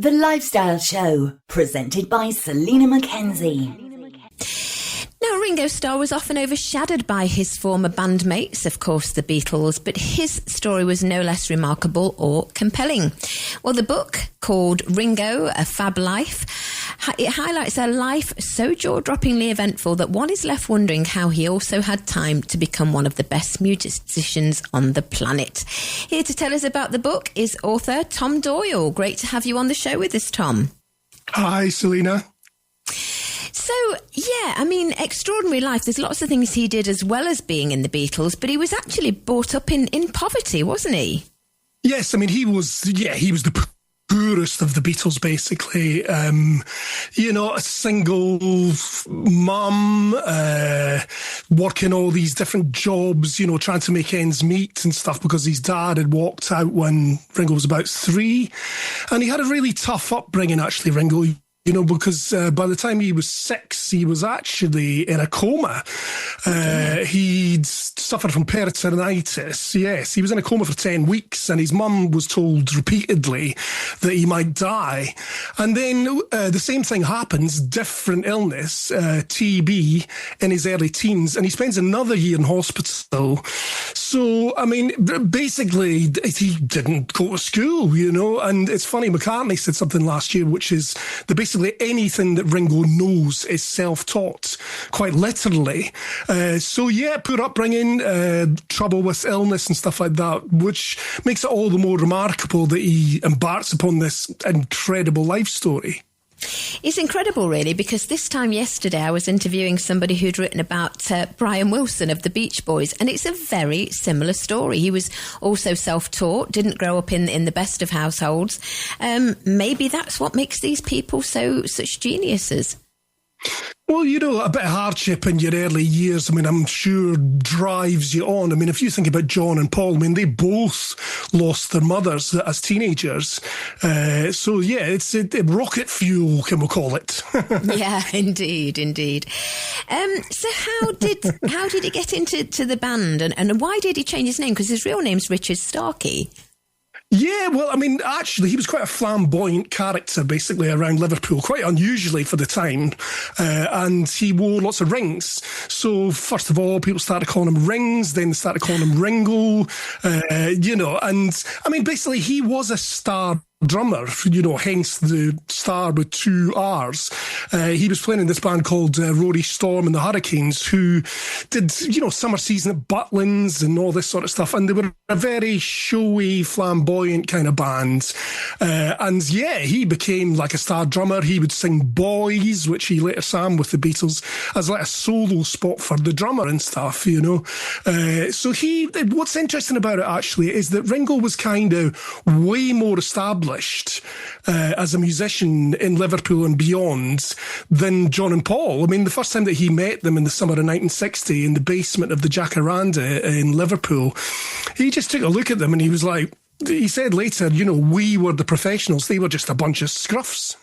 The Lifestyle Show, presented by Selina MacKenzie. Now, Ringo's star was often overshadowed by his former bandmates, of course, the Beatles, but his story was no less remarkable or compelling. Well, the book, called Ringo, A Fab Life, it highlights a life so jaw-droppingly eventful that one is left wondering how he also had time to become one of the best musicians on the planet. Here to tell us about the book is author Tom Doyle. Great to have you on the show with us, Tom. Hi, Selina. So, yeah, I mean, extraordinary life. There's lots of things he did as well as being in the Beatles, but he was actually brought up in poverty, wasn't he? Yes, I mean, he was the poorest of the Beatles, basically. A single mum, working all these different jobs, trying to make ends meet and stuff because his dad had walked out when Ringo was about 3. And he had a really tough upbringing, actually, Ringo. Because by the time he was 6, he was actually in a coma. He'd suffered from peritonitis. Yes, he was in a coma for 10 weeks, and his mum was told repeatedly that he might die. And then the same thing happens, different illness, TB, in his early teens, and he spends another year in hospital. So, I mean, basically, he didn't go to school, and it's funny, McCartney said something last year, which is basically anything that Ringo knows is self-taught, quite literally. Poor upbringing, trouble with illness and stuff like that, which makes it all the more remarkable that he embarks upon this incredible life story. It's incredible, really, because this time yesterday I was interviewing somebody who'd written about Brian Wilson of the Beach Boys, and it's a very similar story. He was also self-taught, didn't grow up in the best of households. Maybe that's what makes these people such geniuses. Well, a bit of hardship in your early years, I mean, I'm sure drives you on. I mean, if you think about John and Paul, I mean, they both lost their mothers as teenagers. It's rocket fuel, can we call it? Yeah, indeed. So how did he get into the band, and why did he change his name? Because his real name's Richard Starkey. Yeah, well, I mean, actually, he was quite a flamboyant character, basically, around Liverpool, quite unusually for the time, and he wore lots of rings. So, first of all, people started calling him Rings, then they started calling him Ringo, and, I mean, basically, he was a star drummer, hence the star with 2 R's. He was playing in this band called Rory Storm and the Hurricanes, who did, summer season at Butlins and all this sort of stuff. And they were a very showy, flamboyant kind of band. He became like a star drummer. He would sing Boys, which he later sang with the Beatles, as like a solo spot for the drummer and stuff, what's interesting about it actually is that Ringo was kind of way more established as a musician in Liverpool and beyond than John and Paul. I mean, the first time that he met them in the summer of 1960 in the basement of the Jacaranda in Liverpool, he just took a look at them and he was like, he said later, we were the professionals. They were just a bunch of scruffs.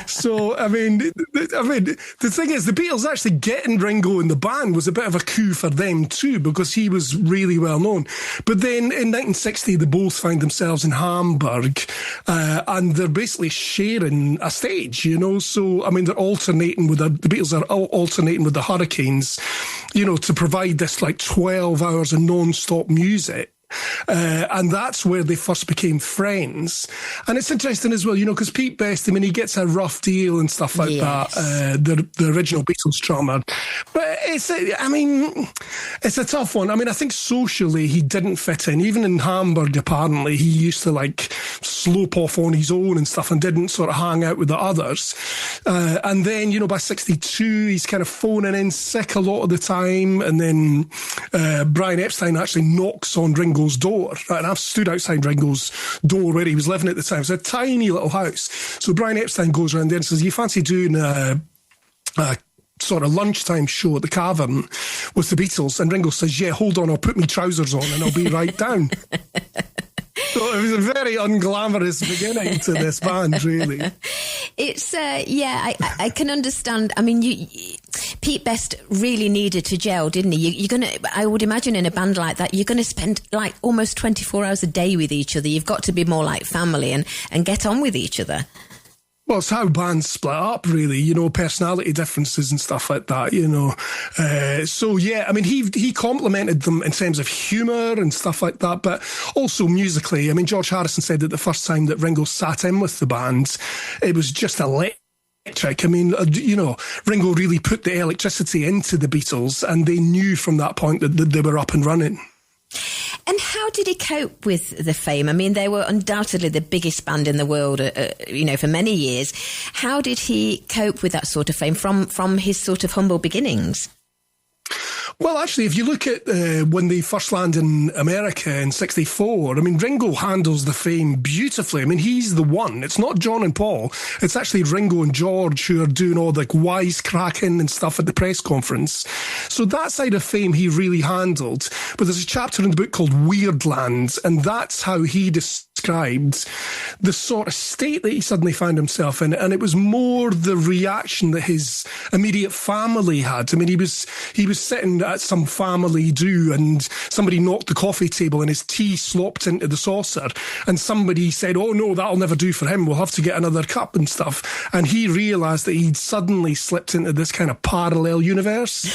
So, I mean, the thing is, the Beatles actually getting Ringo in the band was a bit of a coup for them too, because he was really well known. But then in 1960, they both found themselves in Hamburg, and they're basically sharing a stage, So, I mean, they're alternating with the Beatles are alternating with the Hurricanes, to provide this like 12 hours of non-stop music. And that's where they first became friends. And it's interesting as well, because Pete Best, I mean, he gets a rough deal and stuff like that, the original Beatles drummer. But it's a tough one. I mean, I think socially he didn't fit in. Even in Hamburg, apparently, he used to like slope off on his own and stuff and didn't sort of hang out with the others. And then, by 62, he's kind of phoning in sick a lot of the time. And then Brian Epstein actually knocks on Ringo's door, right? And I've stood outside Ringo's door where he was living at the time. It's a tiny little house. So Brian Epstein goes around there and says, you fancy doing a sort of lunchtime show at the Cavern with the Beatles? And Ringo says, yeah, hold on, I'll put my trousers on and I'll be right down. So it was a very unglamorous beginning to this band, really. It's, I can understand. I mean, Pete Best really needed to gel, didn't he? I would imagine in a band like that, you're going to spend like almost 24 hours a day with each other. You've got to be more like family and get on with each other. Well, it's how bands split up, really, you know, personality differences and stuff like that, you know. So, yeah, I mean, he complimented them in terms of humour and stuff like that, but also musically. I mean, George Harrison said that the first time that Ringo sat in with the band, it was just electric. I mean, you know, Ringo really put the electricity into the Beatles, and they knew from that point that they were up and running. And how did he cope with the fame? I mean, they were undoubtedly the biggest band in the world, you know, for many years. How did he cope with that sort of fame from his sort of humble beginnings? Well, actually, if you look at when they first land in America in '64, I mean, Ringo handles the fame beautifully. I mean, he's the one. It's not John and Paul. It's actually Ringo and George who are doing all the wisecracking and stuff at the press conference. So that side of fame he really handled. But there's a chapter in the book called Weirdland, and that's how he described the sort of state that he suddenly found himself in. And it was more the reaction that his immediate family had. I mean, he was sitting at some family do, and somebody knocked the coffee table and his tea slopped into the saucer, and somebody said, "Oh no, that'll never do for him, we'll have to get another cup," and stuff. And he realised that he'd suddenly slipped into this kind of parallel universe.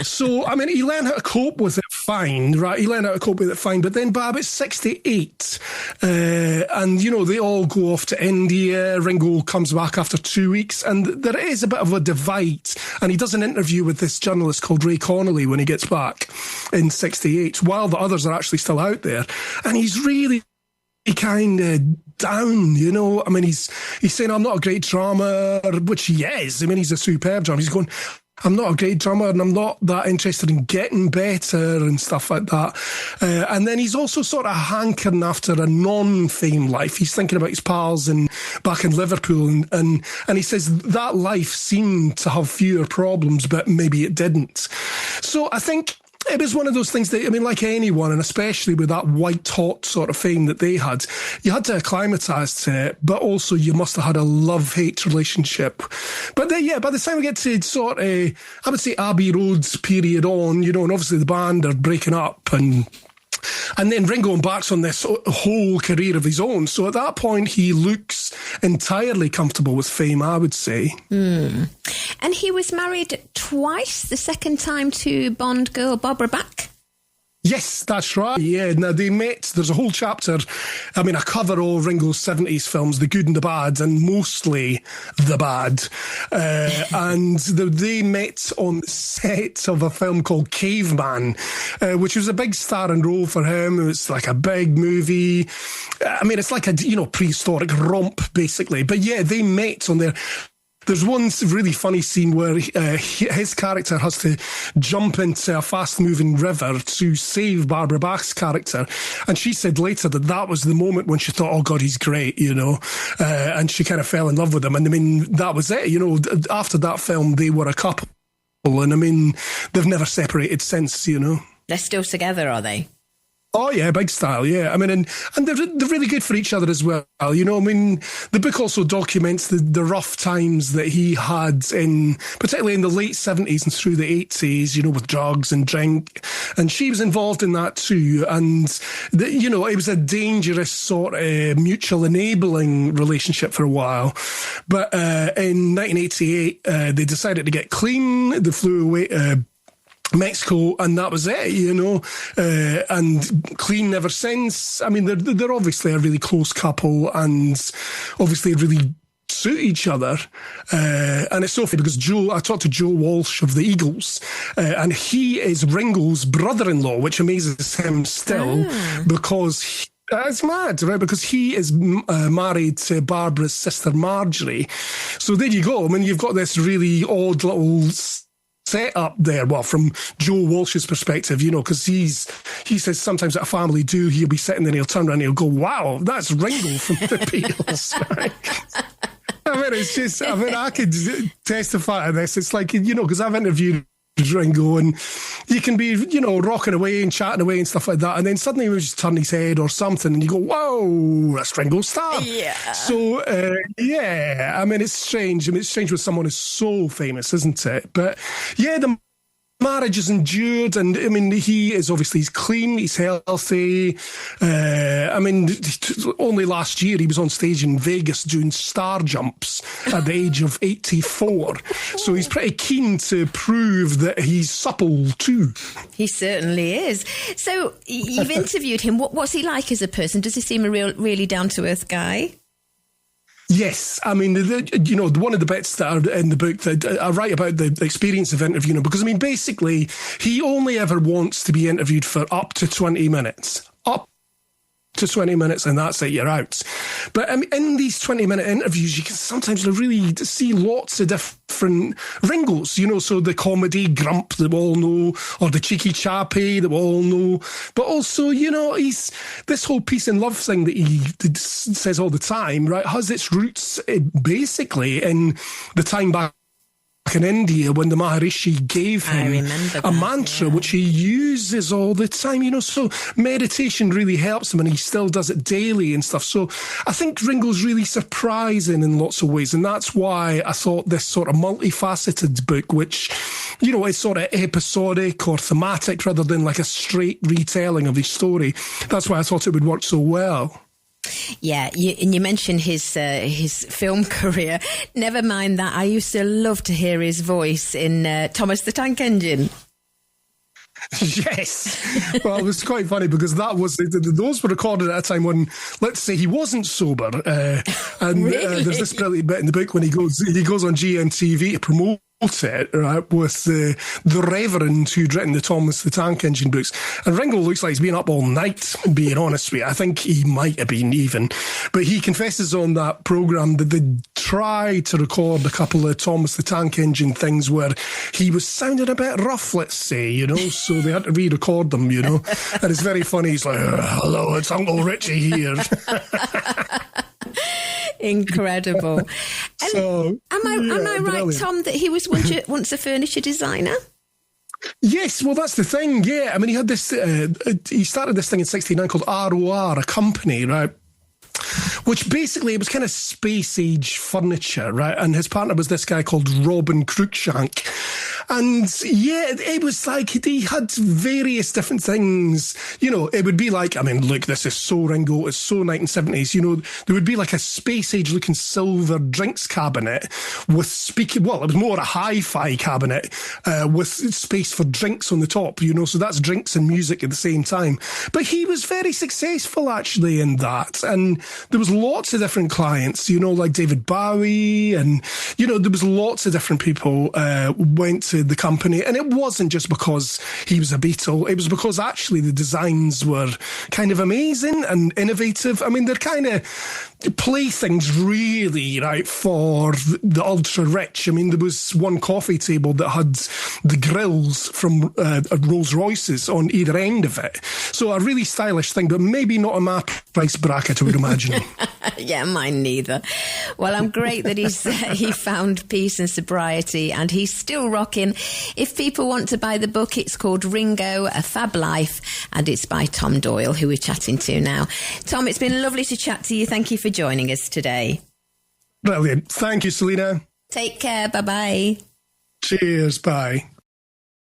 So, I mean, he learned how to cope with it fine, right? He learned how to cope with it fine, but then by about 68, and, you know, they all go off to India. Ringo comes back after 2 weeks, and there is a bit of a divide, and he does an interview with this journalist called Ray Connolly when he gets back in 68, while the others are actually still out there. And he's really kind of down, you know. I mean, he's saying, "I'm not a great drummer," which he is. I mean, he's a superb drummer. He's going, "I'm not a great drummer and I'm not that interested in getting better," and stuff like that. And then he's also sort of hankering after a non-fame life. He's thinking about his pals back in Liverpool, and he says that life seemed to have fewer problems, but maybe it didn't. So I think it was one of those things that, I mean, like anyone, and especially with that white-hot sort of fame that they had, you had to acclimatise to it, but also you must have had a love-hate relationship. But then, yeah, by the time we get to sort of, I would say, Abbey Road's period on, you know, and obviously the band are breaking up, and then Ringo embarks on this whole career of his own. So at that point, he looks entirely comfortable with fame, I would say. And he was married twice, the second time to Bond girl Barbara Bach. Yes, that's right. Yeah, now they met, there's a whole chapter, I mean, I cover all Ringo's 70s films, the good and the bad, and mostly the bad. And they met on the set of a film called Caveman, which was a big starring role for him. It was like a big movie. I mean, it's like a, you know, prehistoric romp, basically. But yeah, they met on there. There's one really funny scene where his character has to jump into a fast-moving river to save Barbara Bach's character. And she said later that was the moment when she thought, "Oh, God, he's great," you know. And she kind of fell in love with him. And, I mean, that was it. You know, after that film, they were a couple. And, I mean, they've never separated since, you know. They're still together, are they? Oh, yeah, big style, yeah. I mean, and they're really good for each other as well. You know, I mean, the book also documents the rough times that he had particularly in the late 70s and through the 80s, you know, with drugs and drink. And she was involved in that too. And, you know, it was a dangerous sort of mutual enabling relationship for a while. But in 1988, they decided to get clean. They flew away Mexico, and that was it, you know, and clean ever since. I mean, they're obviously a really close couple, and obviously really suit each other. And it's so funny because I talked to Joe Walsh of the Eagles, and he is Ringo's brother-in-law, which amazes him still because it's mad, right? Because he is married to Barbara's sister Marjorie. So there you go. I mean, you've got this really odd little set up there, well, from Joe Walsh's perspective, you know, because he says sometimes at a family do, he'll be sitting there and he'll turn around and he'll go, "Wow, that's Ringo from the Beatles," right? I mean, it's just, I mean, I could testify to this. It's like, you know, because I've interviewed Ringo, and you can be, rocking away and chatting away and stuff like that, and then suddenly he would just turn his head or something, and you go, "Whoa, that's Ringo Starr." Yeah. So, it's strange. It's strange with someone who's so famous, isn't it? But yeah, the marriage has endured, and he's clean, he's healthy. Only last year he was on stage in Vegas doing star jumps at the age of 84. So he's pretty keen to prove that he's supple too. He certainly is. So you've interviewed him. What's he like as a person? Does he seem a really down-to-earth guy? Yes, one of the bits that are in the book that I write about the experience of interviewing him, because basically he only ever wants to be interviewed for up to 20 minutes. Up to 20 minutes, and that's it, you're out. But in these 20-minute interviews, you can sometimes really see lots of different Ringos, so the comedy grump that we all know, or the cheeky chappy that we all know. But also, he's this whole peace and love thing that he says all the time, right, has its roots basically in the time back in India when the Maharishi gave him a mantra which he uses all the time, so meditation really helps him, and he still does it daily and stuff. So I think Ringo's really surprising in lots of ways, and that's why I thought this sort of multifaceted book, which is sort of episodic or thematic rather than like a straight retelling of his story, that's why I thought it would work so well. Yeah, you mentioned his film career. Never mind that. I used to love to hear his voice in Thomas the Tank Engine. Yes. Well, it was quite funny because those were recorded at a time when, let's say, he wasn't sober. Really? There's this brilliant bit in the book when he goes on GMTV to promote it, right, with the Reverend who'd written the Thomas the Tank Engine books. And Ringo looks like he's been up all night, being honest with you. I think he might have been even. But he confesses on that programme that they tried to record a couple of Thomas the Tank Engine things where he was sounding a bit rough, let's say, so they had to re-record them, And it's very funny. He's like, "Hello, it's Uncle Richie here." Incredible. Am I right, Tom, that he was once a furniture designer? Yes, well, that's the thing. Yeah, he had this. He started this thing in '69 called ROR, a company, right? Which basically, it was kind of space age furniture, right? And his partner was this guy called Robin Cruikshank. And yeah, it was like he had various different things. It would be like, look, this is so Ringo, it's so 1970s. There would be like a space age looking silver drinks cabinet with speaking. Well, it was more a hi-fi cabinet with space for drinks on the top. So that's drinks and music at the same time. But he was very successful actually in that, and there was lots of different clients. Like David Bowie, and there was lots of different people went to the company, and it wasn't just because he was a Beatle. It was because actually the designs were kind of amazing and innovative. They're kind of playthings really, right, for the ultra rich. There was one coffee table that had the grills from Rolls Royces on either end of it. So a really stylish thing, but maybe not in my price bracket, I would imagine. Yeah, mine neither. Well, I'm great that he found peace and sobriety, and he's still rocking. If people want to buy the book, it's called Ringo, A Fab Life, and it's by Tom Doyle, who we're chatting to now. Tom, it's been lovely to chat to you. Thank you for joining us today. Brilliant. Thank you, Selina. Take care. Bye-bye. Cheers. Bye.